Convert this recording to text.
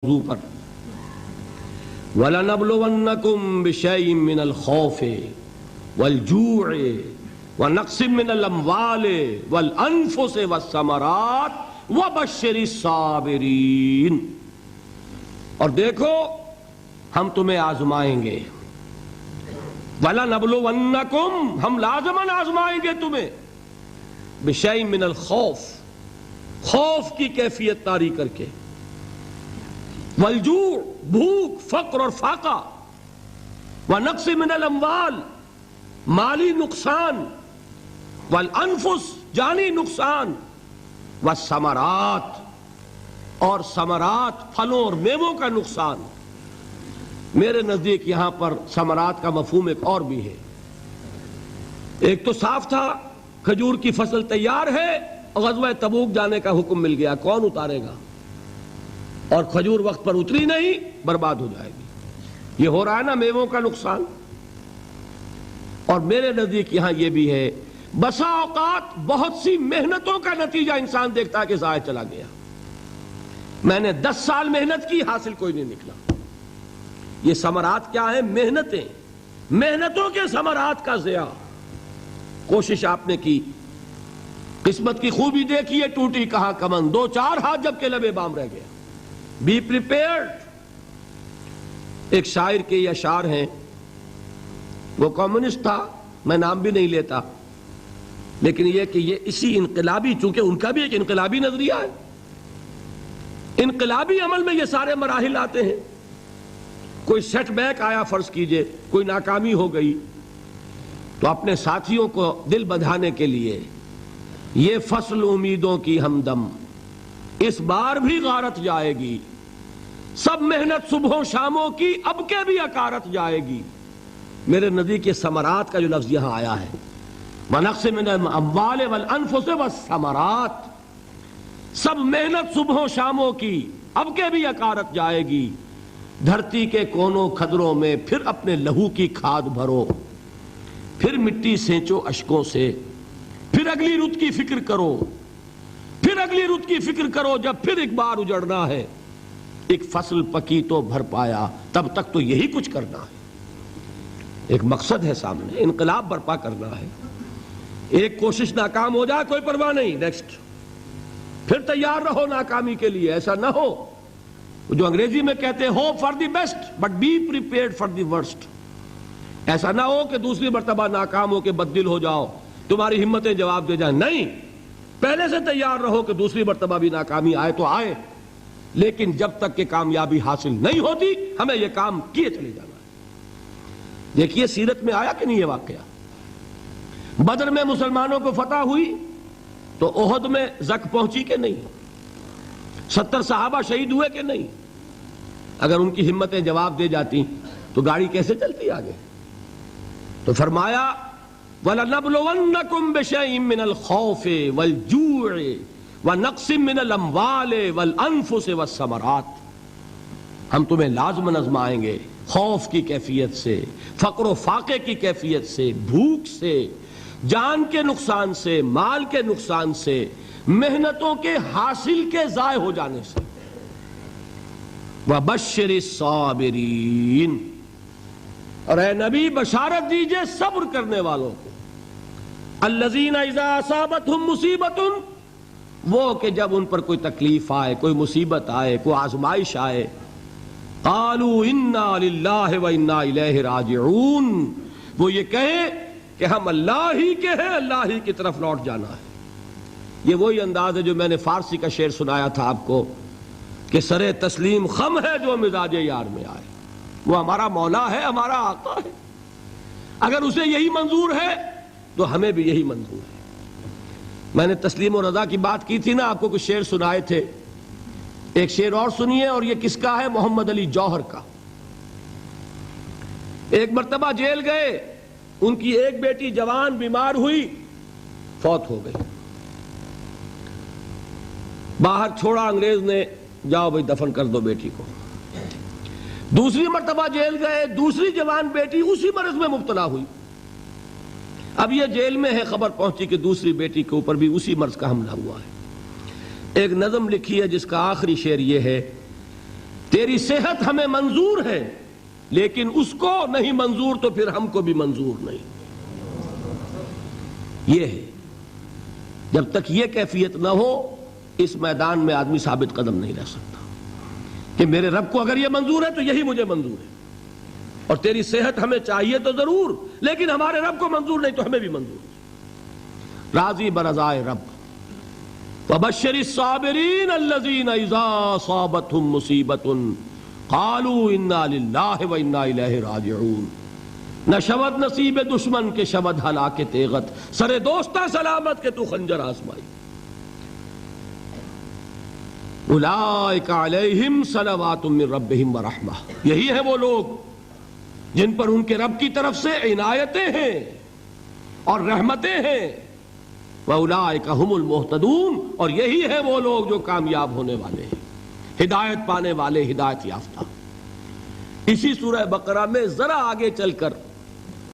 موضوع پر وَلَنَبْلُوَنَّكُمْ بِشَيْءٍ مِّنَ الْخَوْفِ وَالْجُوعِ وَنَقْصٍ مِّنَ الْأَمْوَالِ وَالْأَنفُسِ وَالثَّمَرَاتِ وَبَشِّرِ الصَّابِرِينَ۔ اور دیکھو ہم تمہیں آزمائیں گے، وَلَنَبْلُوَنَّكُمْ ہم لازماً آزمائیں گے تمہیں، بِشَيْءٍ مِّنَ الْخَوْفِ خوف کی کیفیت طاری کر کے، والجوع بھوک فقر اور فاقہ، ونقص من الاموال مالی نقصان، والانفس جانی نقصان، والثمرات اور ثمرات پھلوں اور میووں کا نقصان۔ میرے نزدیک یہاں پر ثمرات کا مفہوم ایک اور بھی ہے۔ ایک تو صاف تھا کھجور کی فصل تیار ہے، غزوہ تبوک جانے کا حکم مل گیا، کون اتارے گا؟ اور کھجور وقت پر اتری نہیں، برباد ہو جائے گی۔ یہ ہو رہا ہے نا میووں کا نقصان۔ اور میرے نزدیک یہاں یہ بھی ہے، بسا اوقات بہت سی محنتوں کا نتیجہ انسان دیکھتا ہے کہ ضائع چلا گیا، میں نے 10 سال محنت کی، حاصل کوئی نہیں نکلا۔ یہ ثمرات کیا ہیں؟ محنتیں، محنتوں کے ثمرات کا ضیاع۔ کوشش آپ نے کی، قسمت کی خوبی دیکھیے، ٹوٹی کہاں کمن، 2-4 ہاتھ جب کے لبے بام رہ گیا۔ Be prepared. ایک شاعر کے یہ اشعار ہیں، وہ کمیونسٹ تھا، میں نام بھی نہیں لیتا، لیکن یہ کہ یہ اسی انقلابی، چونکہ ان کا بھی ایک انقلابی نظریہ ہے، انقلابی عمل میں یہ سارے مراحل آتے ہیں۔ کوئی سیٹ بیک آیا فرض کیجئے، کوئی ناکامی ہو گئی، تو اپنے ساتھیوں کو دل بندھانے کے لیے یہ فصل امیدوں کی ہمدم اس بار بھی غارت جائے گی، سب محنت صبحوں شاموں کی اب کے بھی اکارت جائے گی۔ میرے نزدیک یہ ثمرات کا جو لفظ یہاں آیا ہے، وَنَقْصٍ مِّنَ الْأَمْوَالِ وَالْأَنفُسِ وَالثَّمَرَاتِ، سب محنت صبحوں شاموں کی اب کے بھی اکارت جائے گی۔ دھرتی کے کونوں کھدروں میں پھر اپنے لہو کی کھاد بھرو، پھر مٹی سینچو اشکوں سے، پھر اگلی رت کی فکر کرو، پھر اگلی رت کی فکر کرو، جب پھر ایک بار اجڑنا ہے۔ ایک فصل پکی تو بھر پایا، تب تک تو یہی کچھ کرنا ہے۔ ایک مقصد ہے سامنے، انقلاب برپا کرنا ہے۔ ایک کوشش ناکام ہو جائے کوئی پرواہ نہیں، نیکسٹ، پھر تیار رہو ناکامی کے لیے۔ ایسا نہ ہو جو انگریزی میں کہتے ہیں hope for the best but be prepared for the worst. ایسا نہ ہو کہ دوسری مرتبہ ناکام ہو کے بددل ہو جاؤ، تمہاری ہمتیں جواب دے جائیں، نہیں، پہلے سے تیار رہو کہ دوسری مرتبہ بھی ناکامی آئے تو آئے، لیکن جب تک کہ کامیابی حاصل نہیں ہوتی ہمیں یہ کام کیے چلے جانا ہے۔ دیکھیے سیرت میں آیا کہ نہیں یہ واقعہ؟ بدر میں مسلمانوں کو فتح ہوئی تو احد میں زک پہنچی کہ نہیں؟ 70 صحابہ شہید ہوئے کہ نہیں؟ اگر ان کی ہمتیں جواب دے جاتی تو گاڑی کیسے چلتی آگے؟ تو فرمایا وَلَنَبْلُوَنَّكُمْ بِشَيْءٍ مِّنَ الْخَوْفِ وَالْجُوعِ وَنَقْصٍ مِّنَ الْأَمْوَالِ وَالْأَنفُسِ وَالثَّمَرَاتِ، ہم تمہیں لازماً آزمائیں گے، خوف کی کیفیت سے، فقر و فاقے کی کیفیت سے، بھوک سے، جان کے نقصان سے، مال کے نقصان سے، محنتوں کے حاصل کے ضائع ہو جانے سے۔ وَبَشِّرِ الصَّابِرِينَ، اور اے نبی بشارت دیجئے صبر کرنے والوں کو۔ الذین اذا اصابتہم مصیبت، وہ کہ جب ان پر کوئی تکلیف آئے، کوئی مصیبت آئے، کوئی آزمائش آئے، قالوا انا للہ وانا الیہ راجعون، وہ یہ کہیں کہ ہم اللہ ہی کے ہیں، اللہ ہی کی طرف لوٹ جانا ہے۔ یہ وہی انداز ہے جو میں نے فارسی کا شعر سنایا تھا آپ کو کہ سرے تسلیم خم ہے جو مزاج یار میں آئے۔ وہ ہمارا مولا ہے، ہمارا آقا ہے، اگر اسے یہی منظور ہے تو ہمیں بھی یہی منظور ہے۔ میں نے تسلیم و رضا کی بات کی تھی نا، آپ کو کچھ شعر سنائے تھے، ایک شعر اور سنیے، اور یہ کس کا ہے؟ محمد علی جوہر کا۔ ایک مرتبہ جیل گئے، ان کی ایک بیٹی جوان بیمار ہوئی، فوت ہو گئی، باہر چھوڑا انگریز نے، جاؤ بھائی دفن کر دو بیٹی کو۔ دوسری مرتبہ جیل گئے، دوسری جوان بیٹی اسی مرض میں مبتلا ہوئی۔ اب یہ جیل میں ہے، خبر پہنچی کہ دوسری بیٹی کے اوپر بھی اسی مرض کا حملہ ہوا ہے۔ ایک نظم لکھی ہے جس کا آخری شعر یہ ہے تیری صحت ہمیں منظور ہے لیکن اس کو نہیں منظور تو پھر ہم کو بھی منظور نہیں. یہ ہے. جب تک یہ کیفیت نہ ہو اس میدان میں آدمی ثابت قدم نہیں رہ سکتا کہ میرے رب کو اگر یہ منظور ہے تو یہی مجھے منظور ہے. اور تیری صحت ہمیں چاہیے تو ضرور لیکن ہمارے رب کو منظور نہیں تو ہمیں بھی منظور ہے. راضی برضائے رب. وبشر الصابرین الذین اذا اصابتهم مصیبۃ قالوا انا للہ وانا الیہ راجعون. نہ شود نصیب دشمن کے شود ہلاک تیغت سر دوستہ سلامت کے تو خنجر آزمائی. اولئک علیہم صلوات من ربہم ورحمہ. یہی ہے وہ لوگ جن پر ان کے رب کی طرف سے عنایتیں ہیں اور رحمتیں ہیں. وَأُولَٰئِكَ هُمُ الْمُهْتَدُونَ. اور یہی ہے وہ لوگ جو کامیاب ہونے والے ہیں, ہدایت پانے والے, ہدایت یافتہ. اسی سورہ بقرہ میں ذرا آگے چل کر